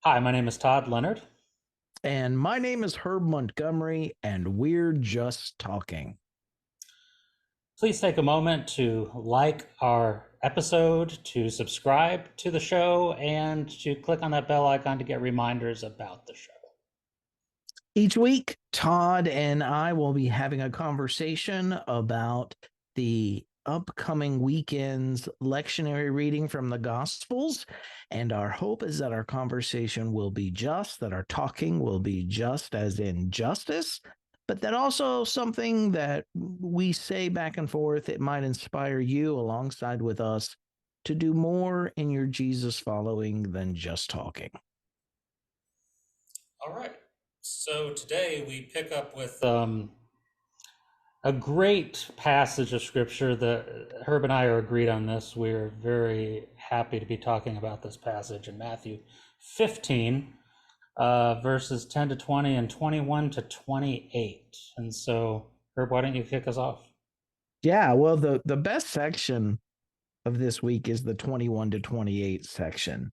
Hi, my name is Todd Leonard. And my name is Herb Montgomery, and we're just talking. Please take a moment to like our episode, to subscribe to the show, and to click on that bell icon to get reminders about the show. Each week, Todd and I will be having a conversation about the upcoming weekend's lectionary reading from the Gospels. And our hope is that our conversation will be just, that our talking will be just as in justice, but that also something that we say back and forth, it might inspire you alongside with us to do more in your Jesus following than just talking. All right. So today we pick up with a great passage of scripture that Herb and I are agreed on this. We're very happy to be talking about this passage in Matthew 15, verses 10 to 20 and 21 to 28. And so, Herb, why don't you kick us off? Yeah, well, the best section of this week is the 21 to 28 section.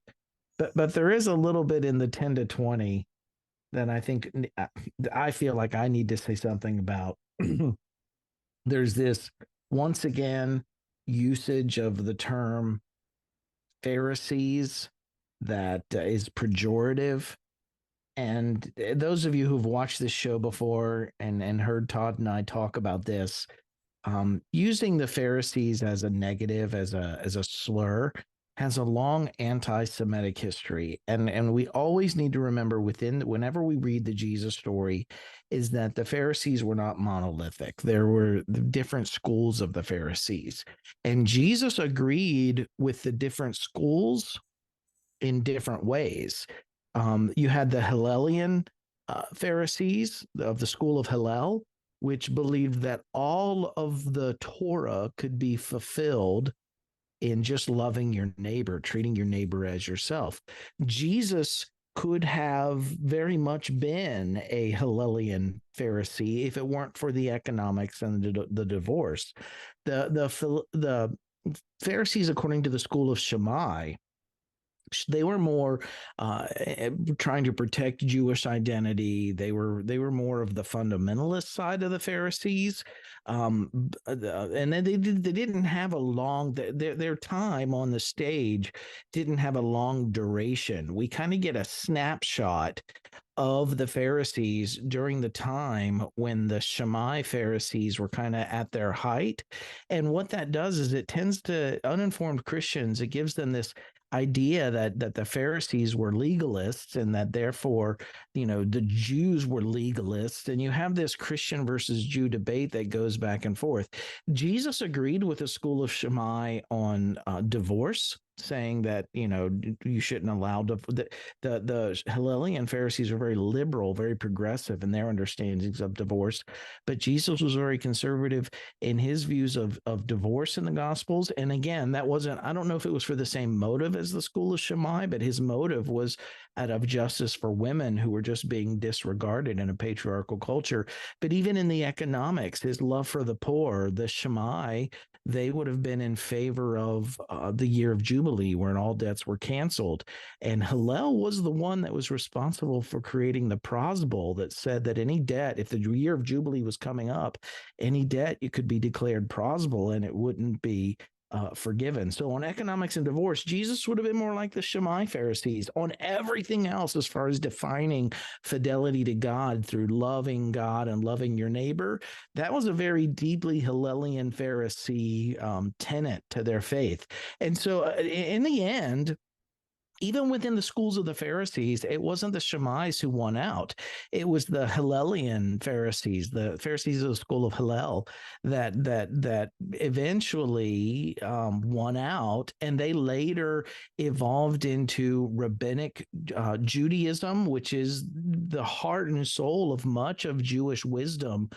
But there is a little bit in the 10 to 20 that I feel like I need to say something about. There's this once again usage of the term Pharisees that is pejorative. And those of you who've watched this show before and heard Todd and I talk about this, using the Pharisees as a negative, as a slur, has a long anti-Semitic history, and we always need to remember whenever we read the Jesus story, is that the Pharisees were not monolithic. There were the different schools of the Pharisees, and Jesus agreed with the different schools in different ways. You had the Hillelian Pharisees of the school of Hillel, which believed that all of the Torah could be fulfilled in just loving your neighbor, treating your neighbor as yourself. Jesus could have very much been a Hillelian Pharisee if it weren't for the economics and the divorce. The Pharisees, according to the school of Shammai, they were more trying to protect Jewish identity. They were more of the fundamentalist side of the Pharisees, and then they didn't have a long their time on the stage didn't have a long duration. We kind of get a snapshot of the Pharisees during the time when the Shammai Pharisees were kind of at their height. And what that does is it tends to uninformed Christians, it gives them this idea that the Pharisees were legalists and that therefore, the Jews were legalists. And you have this Christian versus Jew debate that goes back and forth. Jesus agreed with the school of Shammai on divorce, saying that you shouldn't allow the Hillelian Pharisees were very liberal, very progressive in their understandings of divorce, but Jesus was very conservative in his views of divorce in the Gospels. And again, that wasn't, I don't know if it was for the same motive as the school of Shammai, but his motive was out of justice for women who were just being disregarded in a patriarchal culture. But even in the economics, his love for the poor, the Shammai, they would have been in favor of the year of Jubilee, wherein all debts were canceled. And Hillel was the one that was responsible for creating the prosbul that said that any debt, if the year of Jubilee was coming up, any debt it could be declared prosbul and it wouldn't be forgiven. So on economics and divorce, Jesus would have been more like the Shammai Pharisees. On everything else, as far as defining fidelity to God through loving God and loving your neighbor, that was a very deeply Hillelian Pharisee tenet to their faith. And so in the end, even within the schools of the Pharisees, it wasn't the Shammais who won out. It was the Hillelian Pharisees, the Pharisees of the school of Hillel, that eventually won out, and they later evolved into rabbinic Judaism, which is the heart and soul of much of Jewish wisdom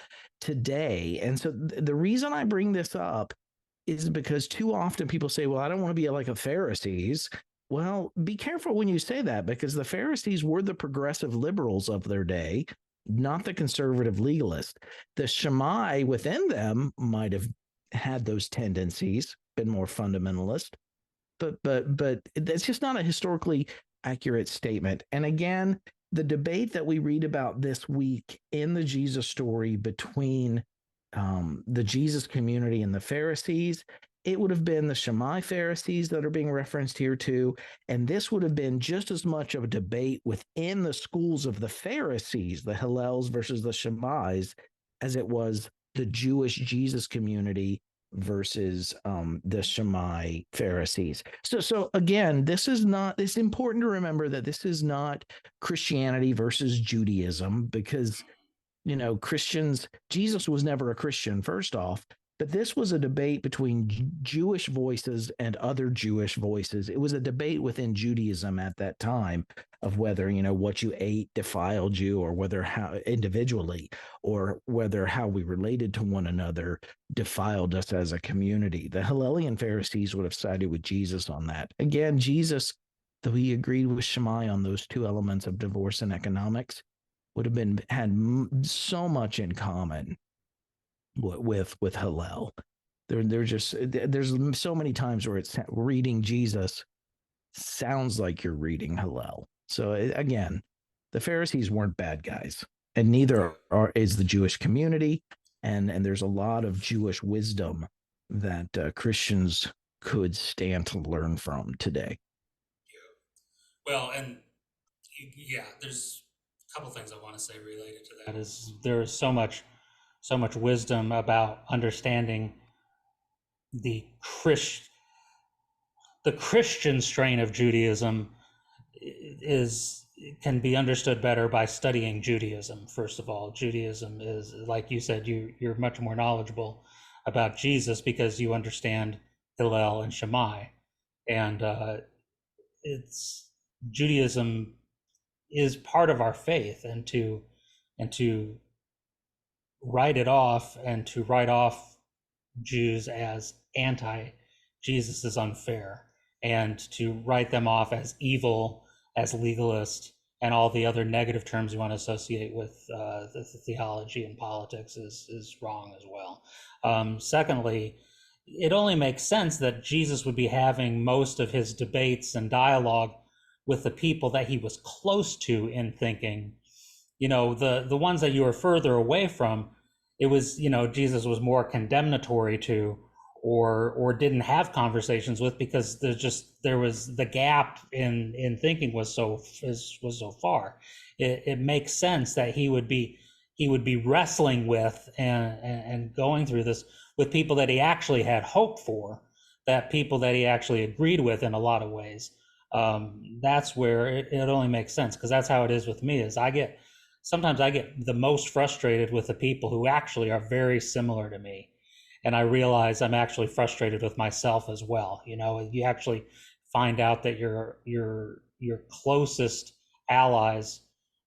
today. And so the reason I bring this up is because too often people say, well, I don't want to be like a Pharisees. Well, be careful when you say that, because the Pharisees were the progressive liberals of their day, not the conservative legalist. The Shammai within them might have had those tendencies, been more fundamentalist, but that's just not a historically accurate statement. And again, the debate that we read about this week in the Jesus story between the Jesus community and the Pharisees, it would have been the Shammai Pharisees that are being referenced here too. And this would have been just as much of a debate within the schools of the Pharisees, the Hillels versus the Shammais, as it was the Jewish Jesus community versus the Shammai Pharisees. So again, this is not. It's important to remember that this is not Christianity versus Judaism, because Christians, Jesus was never a Christian, first off, but this was a debate between Jewish voices and other Jewish voices. It was a debate within Judaism at that time of whether, what you ate defiled you, or whether how individually, or whether how we related to one another defiled us as a community. The Hillelian Pharisees would have sided with Jesus on that. Again, Jesus, though he agreed with Shammai on those two elements of divorce and economics, would have had so much in common with Hillel. There's so many times where it's reading Jesus sounds like you're reading Hillel. So again, the Pharisees weren't bad guys, and neither is the Jewish community. And there's a lot of Jewish wisdom that Christians could stand to learn from today. Well, and yeah, there's a couple things I want to say related to that. Is there is so much wisdom about understanding the Christian strain of Judaism can be understood better by studying Judaism. First of all, Judaism is, like you said, you're much more knowledgeable about Jesus because you understand Hillel and Shammai, and it's Judaism is part of our faith, and to write it off and to write off Jews as anti-Jesus is unfair, and to write them off as evil, as legalist, and all the other negative terms you want to associate with the theology and politics is wrong as well. Secondly, it only makes sense that Jesus would be having most of his debates and dialogue with the people that he was close to in thinking. The ones that you were further away from, it was, Jesus was more condemnatory to, or didn't have conversations with, because there was the gap in thinking was so far. It makes sense that he would be wrestling with and going through this with people that he actually had hope for, that people that he actually agreed with in a lot of ways. That's where it only makes sense, because that's how it is with me. Is sometimes I get the most frustrated with the people who actually are very similar to me, and I realize I'm actually frustrated with myself as well. You actually find out that your closest allies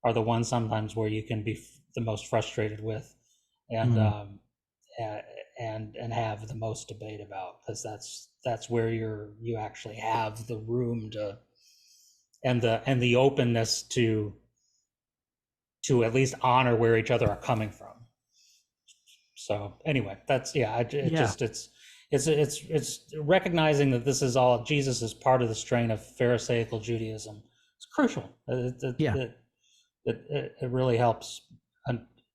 are the ones sometimes where you can be the most frustrated with, and and have the most debate about, because that's where you actually have the room to, and the openness to at least honor where each other are coming from. So anyway, that's it's recognizing that this is all Jesus is part of the strain of Pharisaical Judaism. It's crucial. It really helps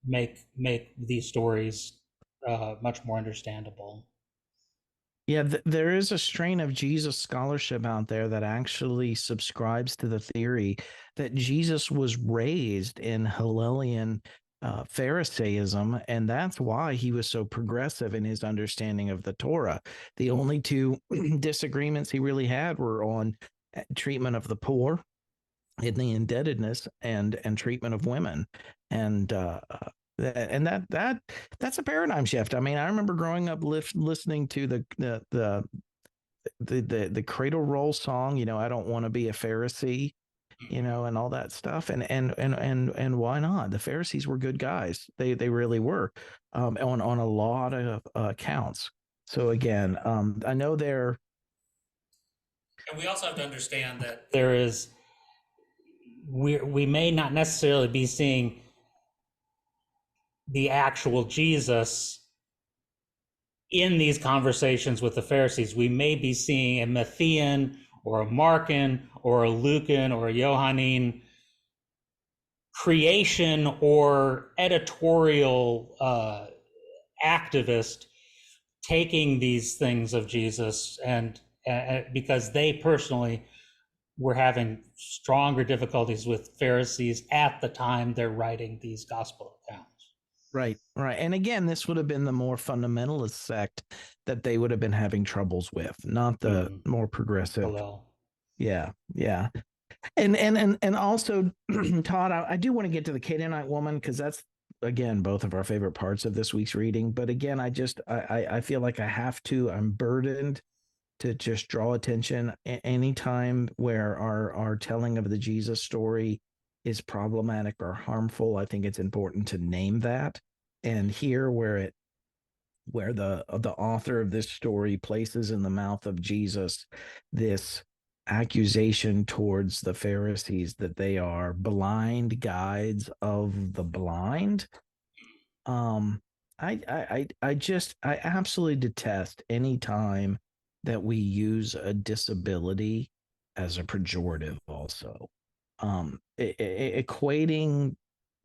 make these stories much more understandable. Yeah, there is a strain of Jesus scholarship out there that actually subscribes to the theory that Jesus was raised in Hillelian Pharisaism, and that's why he was so progressive in his understanding of the Torah. The only two disagreements he really had were on treatment of the poor, in the indebtedness, and treatment of women, and that's a paradigm shift. I mean, I remember growing up listening to the Cradle Roll song. I don't want to be a Pharisee, and all that stuff. And why not? The Pharisees were good guys. They really were, on a lot of accounts. So again, I know they're. And we also have to understand that we may not necessarily be seeing the actual Jesus in these conversations with the Pharisees. We may be seeing a Matthean or a Markan or a Lucan or a Johannine creation or editorial activist taking these things of Jesus, and because they personally were having stronger difficulties with Pharisees at the time they're writing these gospel accounts. Right, right. And again, this would have been the more fundamentalist sect that they would have been having troubles with, not the more progressive. Hillel. Yeah, yeah. And also, Todd, I do want to get to the Canaanite woman because that's again both of our favorite parts of this week's reading. But again, I feel like I have to. I'm burdened to just draw attention anytime where our telling of the Jesus story is problematic or harmful. I think it's important to name that. And here, where the author of this story places in the mouth of Jesus this accusation towards the Pharisees that they are blind guides of the blind. I absolutely detest any time that we use a disability as a pejorative also. Equating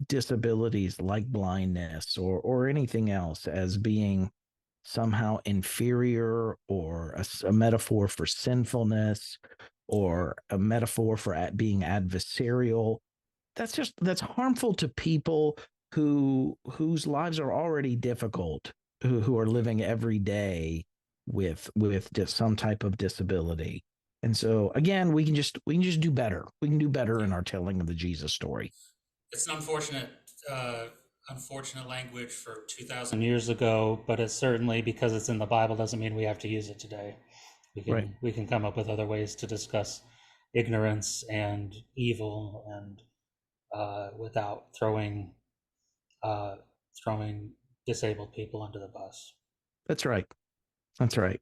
disabilities like blindness or anything else as being somehow inferior or a metaphor for sinfulness or a metaphor for being adversarial, that's harmful to people whose lives are already difficult, who are living every day with some type of disability. And so again, we can just do better. We can do better in our telling of the Jesus story. It's an unfortunate language for 2,000 years ago, but it's certainly, because it's in the Bible, doesn't mean we have to use it today. We can come up with other ways to discuss ignorance and evil, and without throwing disabled people under the bus. That's right. That's right.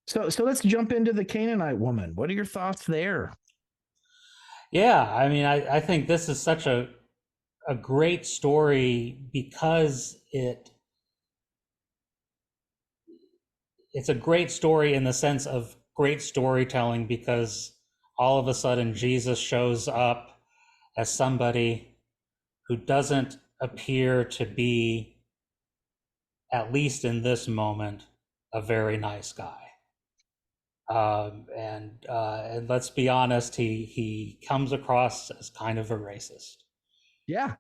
So let's jump into the Canaanite woman. What are your thoughts there? Yeah, I mean, I think this is such a great story because it's a great story in the sense of great storytelling, because all of a sudden Jesus shows up as somebody who doesn't appear to be, at least in this moment, a very nice guy. And let's be honest, he comes across as kind of a racist. Yeah.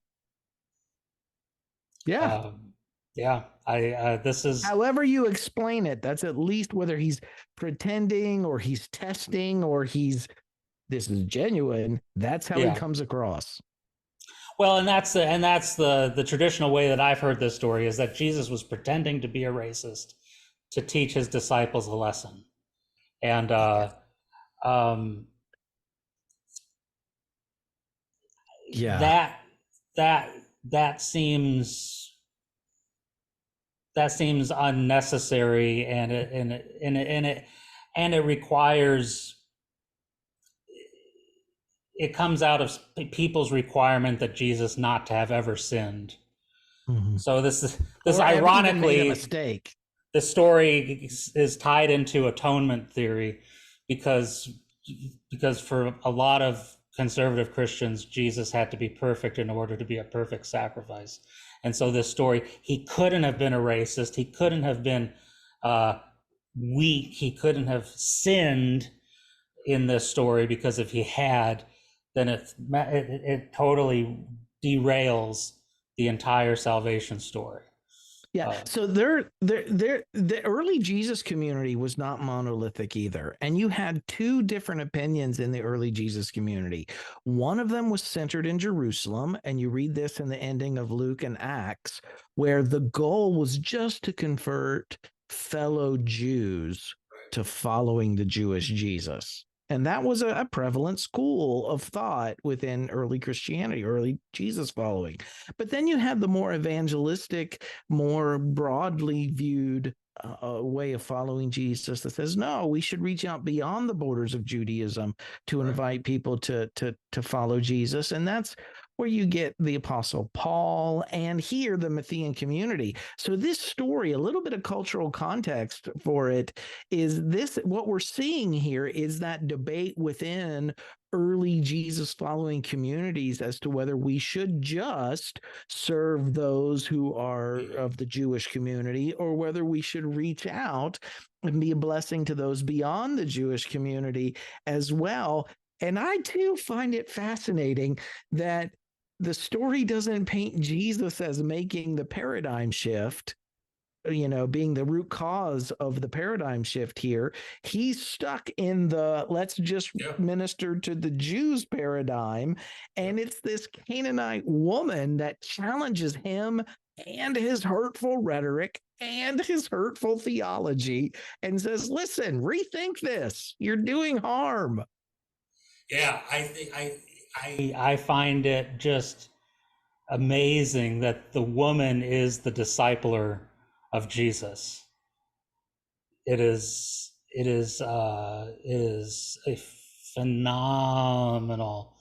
Yeah. Yeah. This is, however you explain it, that's at least whether he's pretending or he's testing or this is genuine. That's how he comes across. Well, and that's the traditional way that I've heard this story, is that Jesus was pretending to be a racist to teach his disciples a lesson. And that seems unnecessary, and it requires, it comes out of people's requirement that Jesus not to have ever sinned. Mm-hmm. So this ironically, a mistake. The story is tied into atonement theory, because for a lot of conservative Christians, Jesus had to be perfect in order to be a perfect sacrifice. And so this story, he couldn't have been a racist. He couldn't have been weak. He couldn't have sinned in this story, because if he had, then it totally derails the entire salvation story. Yeah. So the early Jesus community was not monolithic either. And you had two different opinions in the early Jesus community. One of them was centered in Jerusalem. And you read this in the ending of Luke and Acts, where the goal was just to convert fellow Jews to following the Jewish Jesus. And that was a prevalent school of thought within early Christianity, early Jesus following. But then you had the more evangelistic, more broadly viewed way of following Jesus that says, no, we should reach out beyond the borders of Judaism to invite people to follow Jesus. And that's where you get the Apostle Paul and here the Matthian community. So this story, a little bit of cultural context for it, is this what we're seeing here is that debate within early Jesus following communities as to whether we should just serve those who are of the Jewish community or whether we should reach out and be a blessing to those beyond the Jewish community as well. And I too find it fascinating that the story doesn't paint Jesus as making the paradigm shift, being the root cause of the paradigm shift here. He's stuck in the let's just minister to the Jews paradigm. And it's this Canaanite woman that challenges him and his hurtful rhetoric and his hurtful theology and says, listen, rethink this. You're doing harm. Yeah, I find it just amazing that the woman is the discipler of Jesus. It is a phenomenal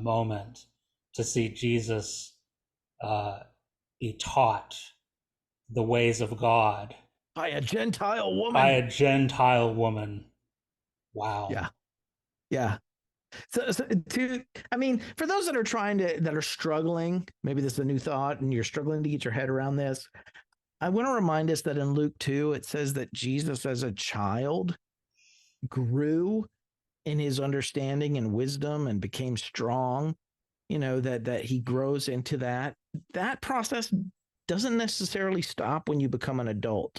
moment to see Jesus be taught the ways of God by a Gentile woman. Wow. Yeah. So for those that are struggling, maybe this is a new thought and you're struggling to get your head around this. I want to remind us that in Luke 2, it says that Jesus as a child grew in his understanding and wisdom and became strong, that he grows into that. That process doesn't necessarily stop when you become an adult.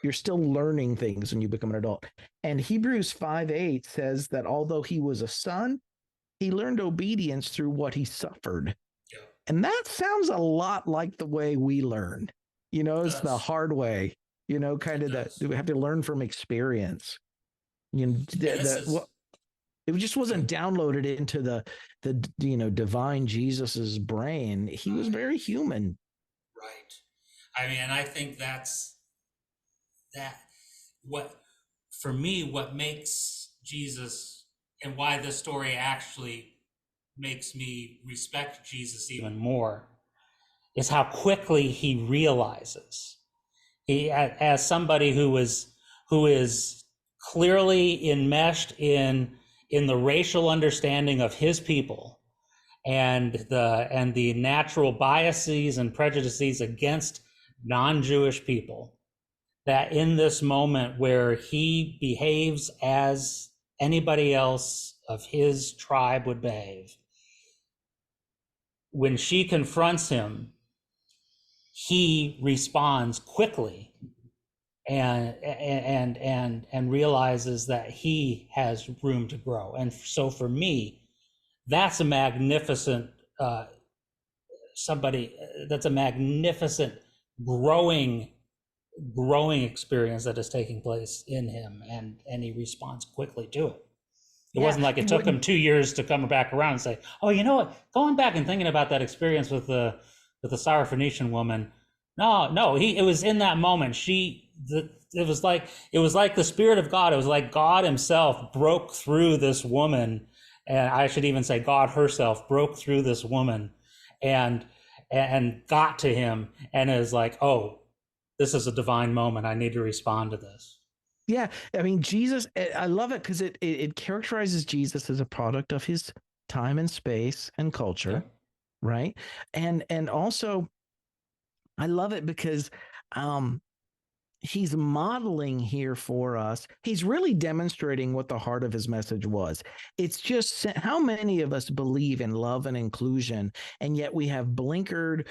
You're still learning things when you become an adult. And Hebrews 5:8 says that although he was a son, he learned obedience through what he suffered. Yeah. And that sounds a lot like the way we learn. It's the hard way, kind of that we have to learn from experience. It just wasn't downloaded into the divine Jesus's brain. He was very human. Right. I mean, and I think that's what makes Jesus and why this story actually makes me respect Jesus even more is how quickly he realizes, as somebody who is clearly enmeshed in the racial understanding of his people and the natural biases and prejudices against non-Jewish people, that in this moment where he behaves as anybody else of his tribe would behave, when she confronts him, he responds quickly and realizes that he has room to grow. And so for me, that's a magnificent that's a magnificent growing experience that is taking place in him, and he responds quickly to it. It wasn't like it took him 2 years to come back around and say, oh, you know what, going back and thinking about that experience with the Syrophoenician woman, no, it was in that moment. It was like the Spirit of God. It was like God himself broke through this woman, and I should even say God herself broke through this woman and got to him, and is like, oh, this is a divine moment. I need to respond to this. Yeah. I mean, Jesus, I love it because it characterizes Jesus as a product of his time and space and culture. Yeah. Right. And also I love it because he's modeling here for us. He's really demonstrating what the heart of his message was. It's just how many of us believe in love and inclusion, and yet we have blinkered,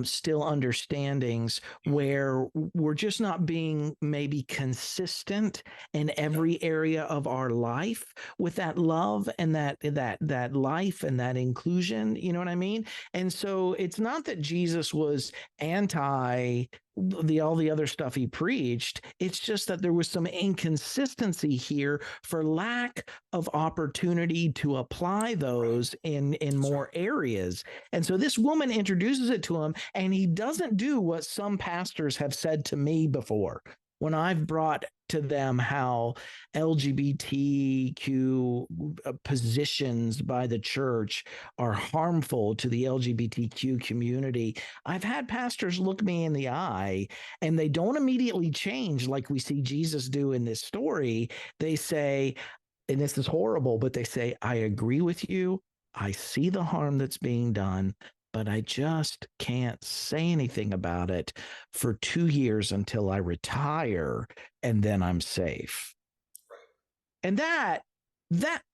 still understandings where we're just not being maybe consistent in every area of our life with that love and that life and that inclusion. You know what I mean? And so it's not that Jesus was anti all the other stuff he preached. It's just that there was some inconsistency here for lack of opportunity to apply those in more areas. And so this woman introduces it to him, and he doesn't do what some pastors have said to me before when I've brought to them how LGBTQ positions by the church are harmful to the LGBTQ community, I've had pastors look me in the eye and they don't immediately change like we see Jesus do in this story. They say, and this is horrible, but they say, I agree with you. I see the harm that's being done, but I just can't say anything about it for 2 years until I retire, and then I'm safe. And that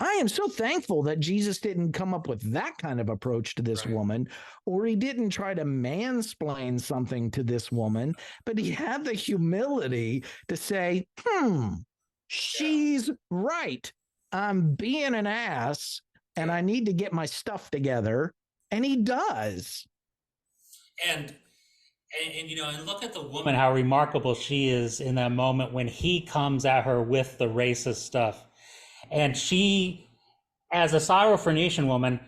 I am so thankful that Jesus didn't come up with that kind of approach to this woman, or he didn't try to mansplain something to this woman, but he had the humility to say, she's right. I'm being an ass and I need to get my stuff together. And he does. And and look at the woman, how remarkable she is in that moment when he comes at her with the racist stuff. And she, as a Syrophoenician woman,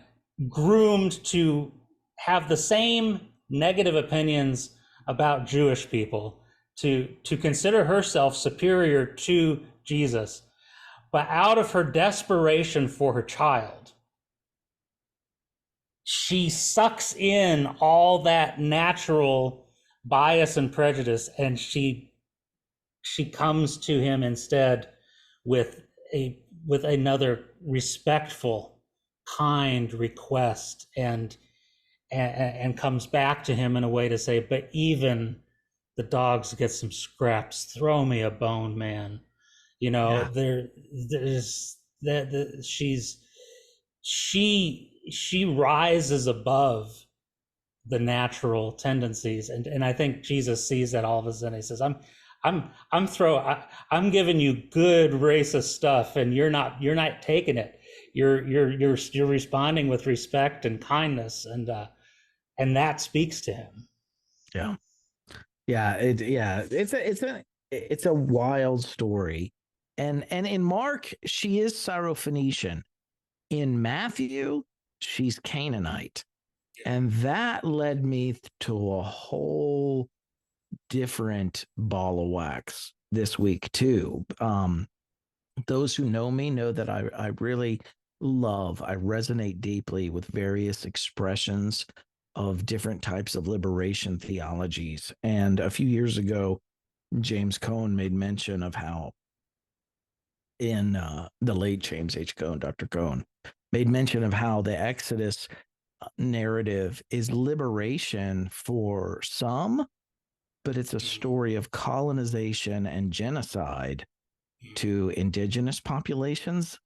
groomed to have the same negative opinions about Jewish people, to consider herself superior to Jesus. But out of her desperation for her child, she sucks in all that natural bias and prejudice, and she comes to him instead with another respectful, kind request, and comes back to him in a way to say, but even the dogs get some scraps. Throw me a bone, man. There's that she rises above the natural tendencies, and I think Jesus sees that all of a sudden. He says, I'm giving you good racist stuff, and you're not taking it. You're responding with respect and kindness, and that speaks to him. It's a wild story, and in Mark she is Syrophoenician. In Matthew she's Canaanite, and that led me to a whole different ball of wax this week too. Those who know me know that I really I resonate deeply with various expressions of different types of liberation theologies. And a few years ago, James Cone made mention of how in the late James H. Cone, Dr. Cone, made mention of how the Exodus narrative is liberation for some, but it's a story of colonization and genocide to indigenous populations.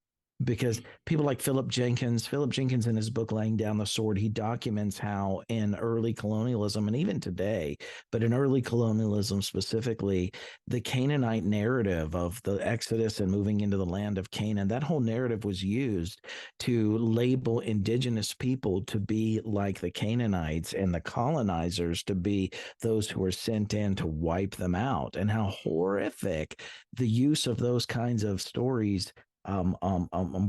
Because people like Philip Jenkins in his book Laying Down the Sword, he documents how in early colonialism, and even today, but in early colonialism specifically, the Canaanite narrative of the Exodus and moving into the land of Canaan, that whole narrative was used to label indigenous people to be like the Canaanites and the colonizers to be those who were sent in to wipe them out, and how horrific the use of those kinds of stories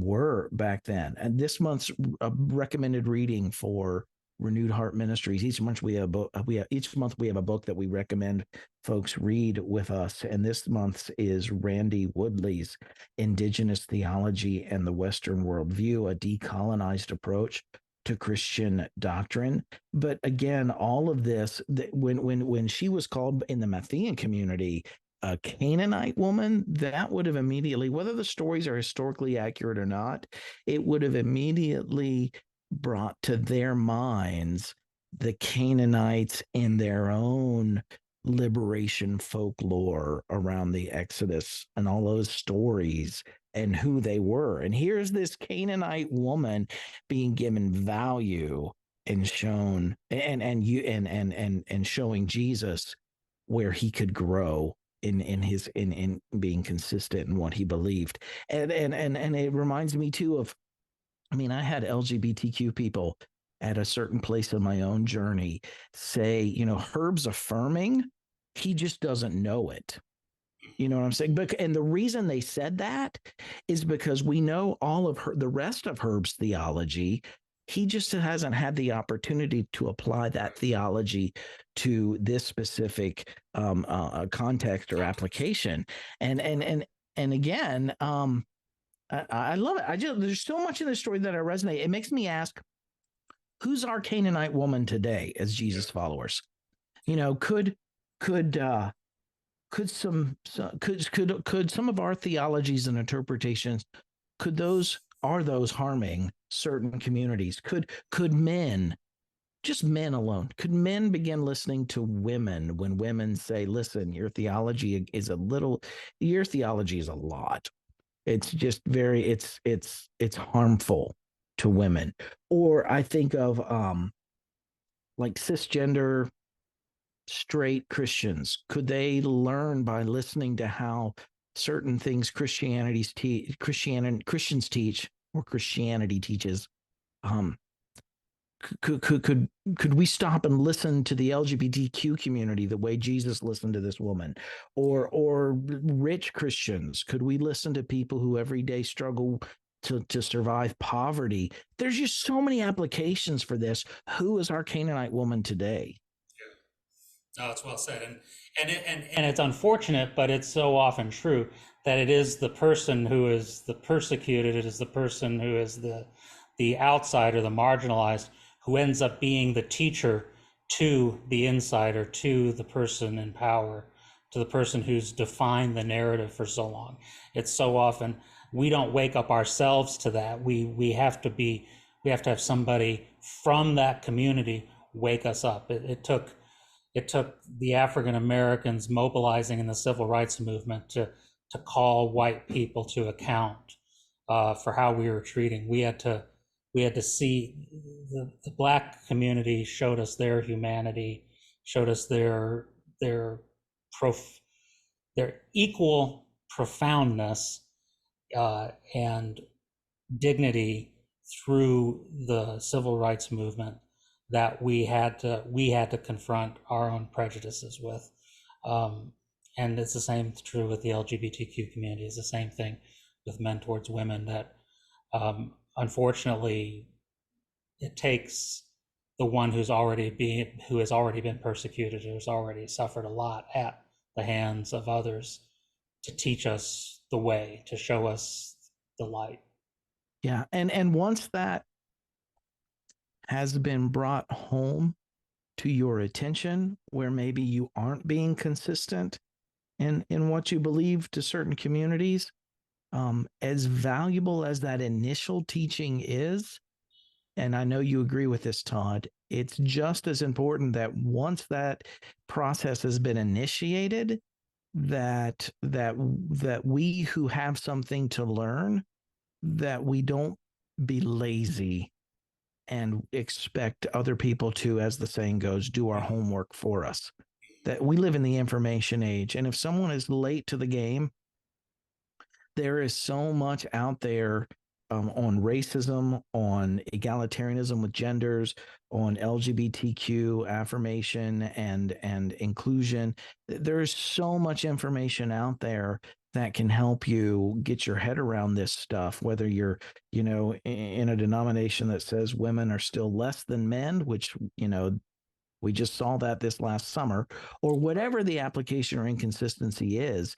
were back then. And this month's recommended reading for Renewed Heart Ministries, each month we have a book that we recommend folks read with us, and this month's is Randy Woodley's Indigenous Theology and the Western Worldview, a decolonized approach to Christian doctrine. But again, all of this, when she was called in the Matthean community a Canaanite woman, that would have immediately, whether the stories are historically accurate or not, it would have immediately brought to their minds the Canaanites in their own liberation folklore around the Exodus and all those stories and who they were. And here's this Canaanite woman being given value and shown and showing Jesus where he could grow in being consistent in what he believed. And it reminds me too of, I had LGBTQ people at a certain place in my own journey say, Herb's affirming, he just doesn't know it. You know what I'm saying? And the reason they said that is because we know all of the rest of Herb's theology. He just hasn't had the opportunity to apply that theology to this specific context or application. And again, I love it. There's so much in this story that I resonate. It makes me ask, who's our Canaanite woman today as Jesus followers? You know, could some of our theologies and interpretations, are those harming certain communities? Could men, just men alone, could men begin listening to women when women say, listen, your theology is a lot. It's just it's harmful to women. Or I think of like cisgender straight Christians. Could they learn by listening to how certain things Christians teach, or Christianity teaches? Um, could we stop and listen to the LGBTQ community the way Jesus listened to this woman? Or rich Christians, could we listen to people who every day struggle to survive poverty? There's just so many applications for this. Who is our Canaanite woman today? No, it's well said, and it's unfortunate, but it's so often true that it is the person who is the persecuted, it is the person who is the outsider, the marginalized, who ends up being the teacher to the insider, to the person in power, to the person who's defined the narrative for so long. It's so often we don't wake up ourselves to that. We have to have somebody from that community wake us up. It took the African Americans mobilizing in the civil rights movement to call white people to account for how we were treating. We had to see the Black community showed us their humanity, showed us their prof, their equal profoundness and dignity through the civil rights movement that we had to confront our own prejudices with. And it's the same true with the LGBTQ community. It's the same thing with men towards women, that unfortunately it takes the one who has already been persecuted, who's already suffered a lot at the hands of others, to teach us the way, to show us the light. Yeah, and once that has been brought home to your attention, where maybe you aren't being consistent in what you believe to certain communities, as valuable as that initial teaching is, and I know you agree with this, Todd, it's just as important that once that process has been initiated, that we who have something to learn, that we don't be lazy and expect other people to, as the saying goes, do our homework for us. That we live in the information age. And if someone is late to the game, there is so much out there on racism, on egalitarianism with genders, on LGBTQ affirmation and inclusion. There is so much information out there that can help you get your head around this stuff, whether you're, in a denomination that says women are still less than men, which, we just saw that this last summer, or whatever the application or inconsistency is.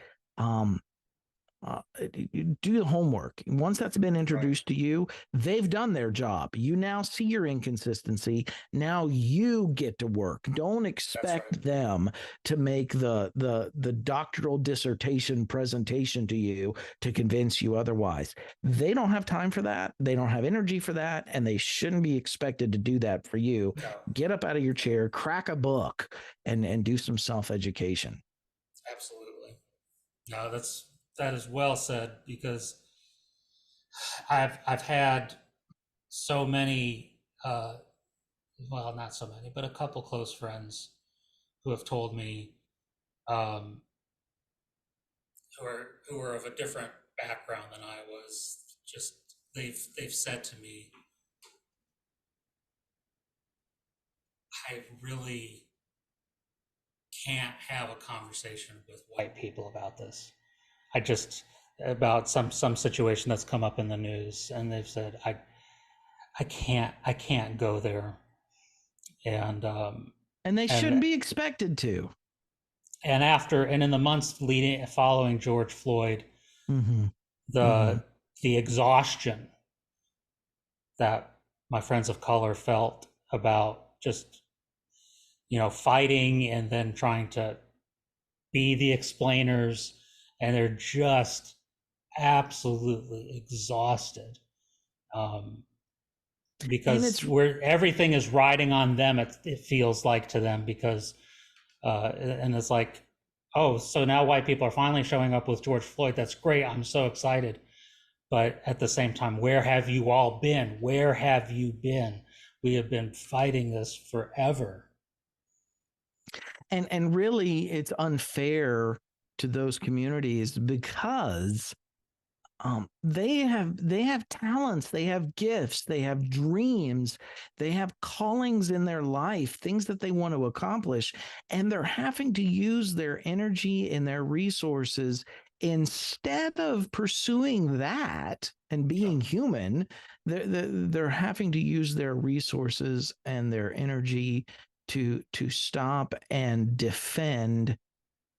Do the homework. Once that's been introduced to you, they've done their job. You now see your inconsistency. Now you get to work. Don't expect them to make the doctoral dissertation presentation to you to convince you otherwise. They don't have time for that. They don't have energy for that, and they shouldn't be expected to do that for you. No. Get up out of your chair, crack a book, and do some self-education. Absolutely. No, that is well said, because I've had so many well, not so many, but a couple close friends who have told me um, who are of a different background than I was. Just they've said to me, I really can't have a conversation with white people about this. I just about some situation that's come up in the news, and they've said I can't go there. And And they shouldn't and be expected to. and in the months leading following George Floyd, Mm-hmm. Mm-hmm. the exhaustion that my friends of color felt about just fighting and then trying to be the explainers, and they're just absolutely exhausted, um, And because it's where everything is riding on them, it feels like to them, because and it's like, oh, so now white people are finally showing up with George Floyd. That's great. I'm so excited. But at the same time, where have you all been? Where have you been? We have been fighting this forever. and really it's unfair to those communities because they have talents, they have gifts, they have dreams, they have callings in their life, things that they want to accomplish, and they're having to use their energy and their resources instead of pursuing that and being human. They're having to use their resources and their energy to stop and defend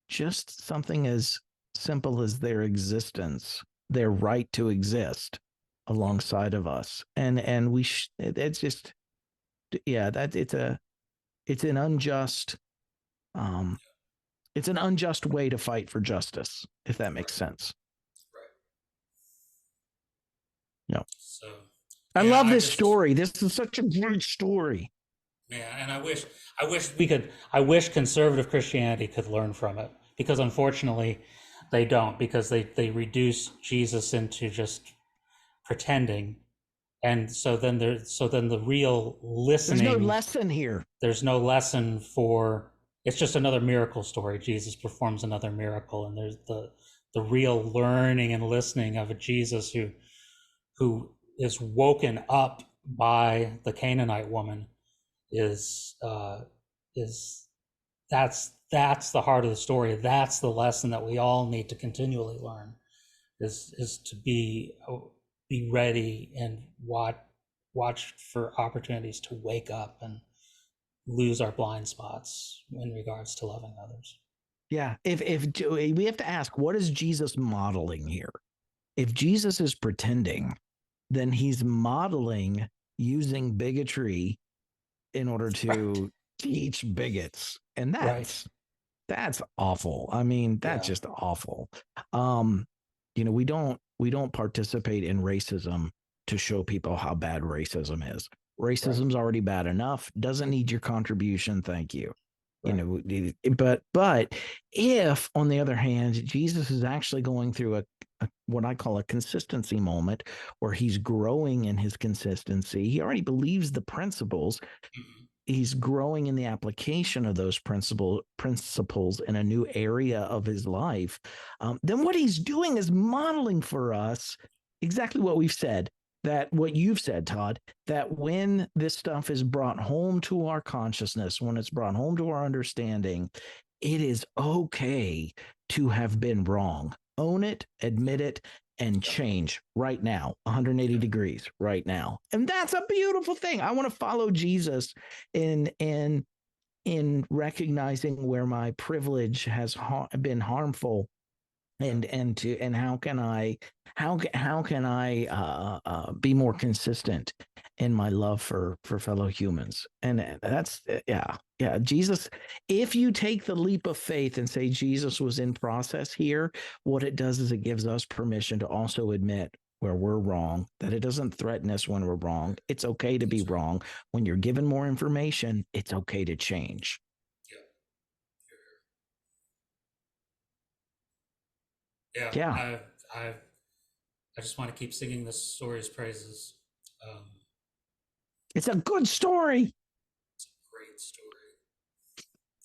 just something as simple as their existence, their right to exist alongside of us. And it's just, yeah, that it's an unjust, um, it's an unjust way to fight for justice, if that makes Right, sense. right. No, So, I yeah, love this story. This is such a great story. man, and I wish conservative Christianity could learn from it, because unfortunately they don't, because they reduce Jesus into just pretending. And so then the real There's no listening, lesson here. there's no lesson for, it's just another miracle story. Jesus performs another miracle, and there's the real learning and listening of a Jesus who is woken up by the Canaanite woman, is is that's the heart of the story. That's the lesson that we all need to continually learn, is to be ready and watch for opportunities to wake up and lose our blind spots in regards to loving others. Yeah. If we have to ask, what is Jesus modeling here? If Jesus is pretending, then he's modeling using bigotry in order Right. to teach bigots. And Right. that's awful. I mean, that's Yeah. just awful. Um, we don't participate in racism to show people how bad racism is. Right. Racism's already bad enough. Doesn't need your contribution. Thank you. Right. But if on the other hand, Jesus is actually going through a what I call a consistency moment where he's growing in his consistency, he already believes the principles, Mhm. he's growing in the application of those principles in a new area of his life, then what he's doing is modeling for us exactly what we've said, that what you've said, Todd, that when this stuff is brought home to our consciousness, when it's brought home to our understanding, it is okay to have been wrong. Own it, admit it, and Yep. change right now, 180 Yep. degrees right now. And that's a beautiful thing. I want to follow Jesus in recognizing where my privilege has been harmful, Yep. and how can I be more consistent in my love for fellow humans. And that's yeah, Jesus, if you take the leap of faith and say Jesus was in process here, what it does is it gives us permission to also admit where we're wrong, that it doesn't threaten us when we're wrong. It's okay to be That's right. wrong. When you're given more information, it's okay to change. Yep. Yeah. Yeah, I just want to keep singing this story's praises. Um, it's a good story. it's a great story,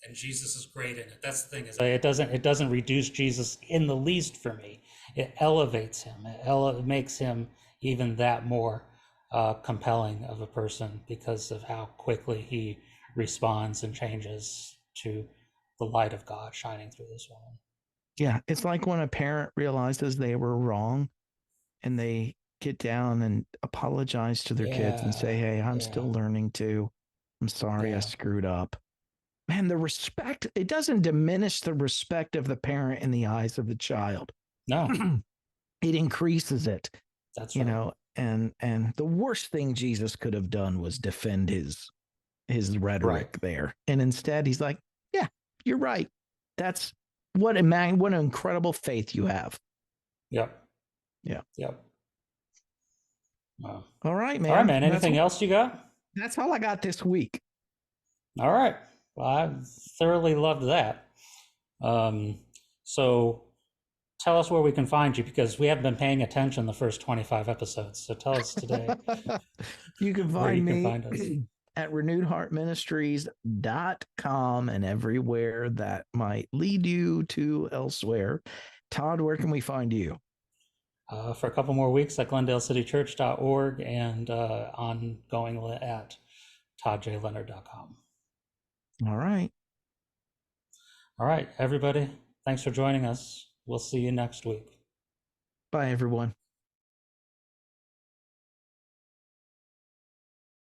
and Jesus is great in it. That's the thing, is it doesn't reduce Jesus in the least for me. It elevates him. It makes him even that more compelling of a person, because of how quickly he responds and changes to the light of God shining through this woman. Yeah, it's like when a parent realizes they were wrong and get down and apologize to their kids and say, Yeah. hey, I'm Yeah. still learning too. I'm sorry I Yeah. screwed up. Man, the respect, it doesn't diminish the respect of the parent in the eyes of the child. No, It increases it, that's you right. know, and the worst thing Jesus could have done was defend his Right. rhetoric there. And instead he's like, yeah, you're right. That's what what an incredible faith you have. Yep. Yeah. Yep. Wow. All right, All right, man. man. Anything else you got? That's all I got this week. All right. Well, I thoroughly loved that. So tell us where we can find you because we haven't been paying attention the first 25 episodes. So tell us today You can where find you can me find us. at renewedheartministries.com and everywhere that might lead you to elsewhere. Todd, where can we find you? For a couple more weeks at glendalecitychurch.org and ongoing at toddjleonard.com. All right. All right, everybody. Thanks for joining us. We'll see you next week. Bye, everyone.